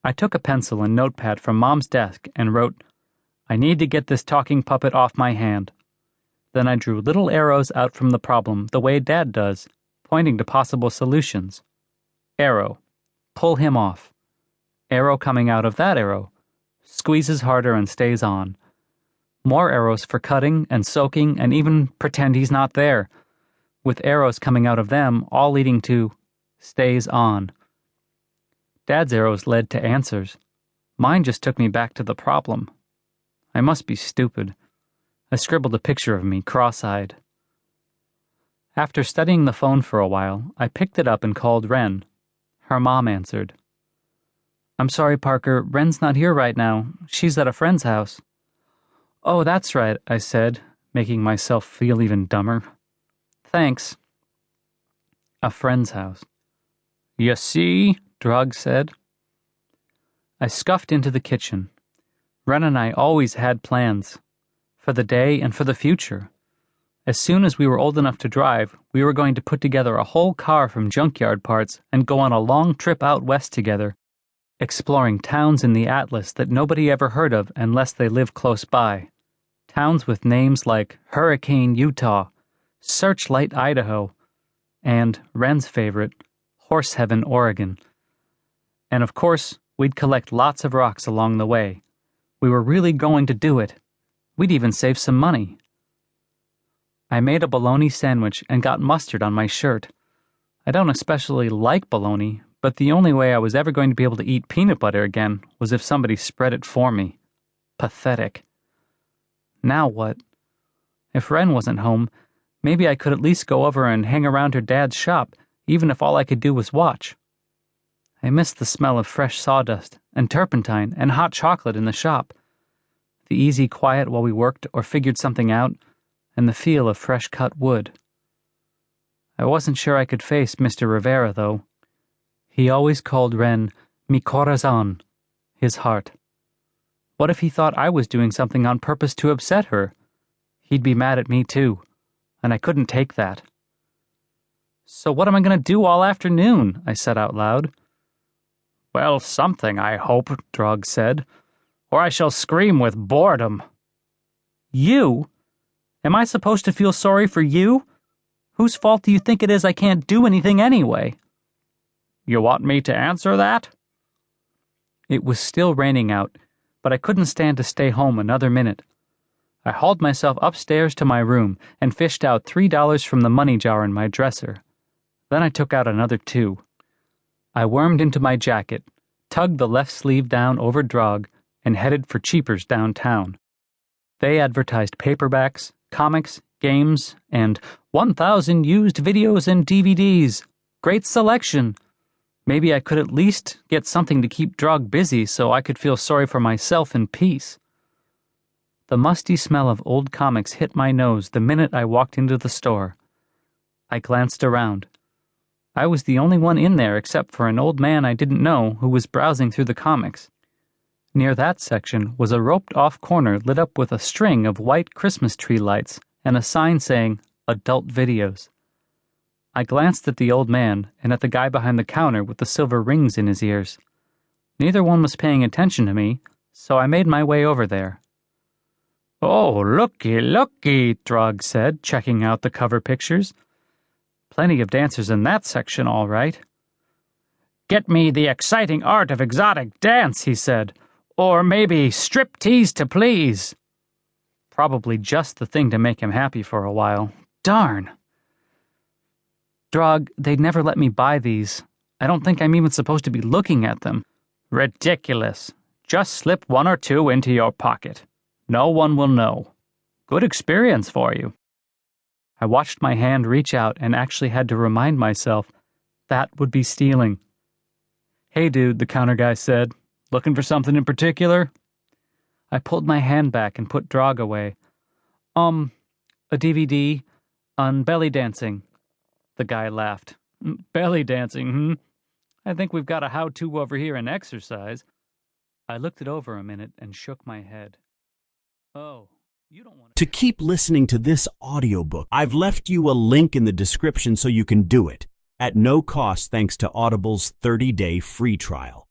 I took a pencil and notepad from Mom's desk and wrote, "I need to get this talking puppet off my hand." Then I drew little arrows out from the problem the way Dad does, pointing to possible solutions. Arrow. Pull him off. Arrow coming out of that arrow. Squeezes harder and stays on. More arrows for cutting and soaking and even pretend he's not there, with arrows coming out of them all leading to stays on. Dad's arrows led to answers. Mine just took me back to the problem. I must be stupid. I scribbled a picture of me, cross-eyed. After studying the phone for a while, I picked it up and called Wren. Her mom answered. "I'm sorry, Parker, Wren's not here right now. She's at a friend's house." "Oh, that's right," I said, making myself feel even dumber. "Thanks." A friend's house. "You see?" Drog said. I scuffed into the kitchen. Wren and I always had plans. For the day and for the future. As soon as we were old enough to drive, we were going to put together a whole car from junkyard parts and go on a long trip out west together, exploring towns in the Atlas that nobody ever heard of unless they live close by. Towns with names like Hurricane, Utah, Searchlight, Idaho, and, Wren's favorite, Horse Heaven, Oregon. And of course, we'd collect lots of rocks along the way. We were really going to do it. We'd even save some money. I made a bologna sandwich and got mustard on my shirt. I don't especially like bologna, but the only way I was ever going to be able to eat peanut butter again was if somebody spread it for me. Pathetic. Now what? If Wren wasn't home, maybe I could at least go over and hang around her dad's shop, even if all I could do was watch. I missed the smell of fresh sawdust and turpentine and hot chocolate in the shop. The easy quiet while we worked or figured something out, and the feel of fresh-cut wood. I wasn't sure I could face Mr. Rivera, though. He always called Wren mi corazon, his heart. What if he thought I was doing something on purpose to upset her? He'd be mad at me, too, and I couldn't take that. "So what am I going to do all afternoon?" I said out loud. "Well, something, I hope," Drog said, "or I shall scream with boredom." "You? Am I supposed to feel sorry for you? Whose fault do you think it is I can't do anything anyway?" "You want me to answer that?" It was still raining out, but I couldn't stand to stay home another minute. I hauled myself upstairs to my room and fished out $3 from the money jar in my dresser. Then I took out another $2. I wormed into my jacket, tugged the left sleeve down over Drog, and headed for Cheapers downtown. They advertised paperbacks, comics, games, and 1,000 used videos and DVDs. Great selection. Maybe I could at least get something to keep Drog busy so I could feel sorry for myself in peace. The musty smell of old comics hit my nose the minute I walked into the store. I glanced around. I was the only one in there except for an old man I didn't know who was browsing through the comics. Near that section was a roped-off corner lit up with a string of white Christmas tree lights and a sign saying, "Adult Videos." I glanced at the old man and at the guy behind the counter with the silver rings in his ears. Neither one was paying attention to me, so I made my way over there. "Oh, looky, Drog said, checking out the cover pictures. Plenty of dancers in that section, all right. "Get me The Exciting Art of Exotic Dance," he said. "Or maybe Strip-Tease to Please." Probably just the thing to make him happy for a while. Darn. "Drog, they'd never let me buy these. I don't think I'm even supposed to be looking at them." "Ridiculous. Just slip 1 or 2 into your pocket. No one will know. Good experience for you." I watched my hand reach out and actually had to remind myself that would be stealing. "Hey, dude," the counter guy said. "Looking for something in particular?" I pulled my hand back and put Drog away. A DVD on belly dancing." The guy laughed. "Belly dancing, hmm? I think we've got a how-to over here in exercise." I looked it over a minute and shook my head. "Oh, you don't want to keep listening to this audiobook. I've left you a link in the description so you can do it at no cost thanks to Audible's 30-day free trial.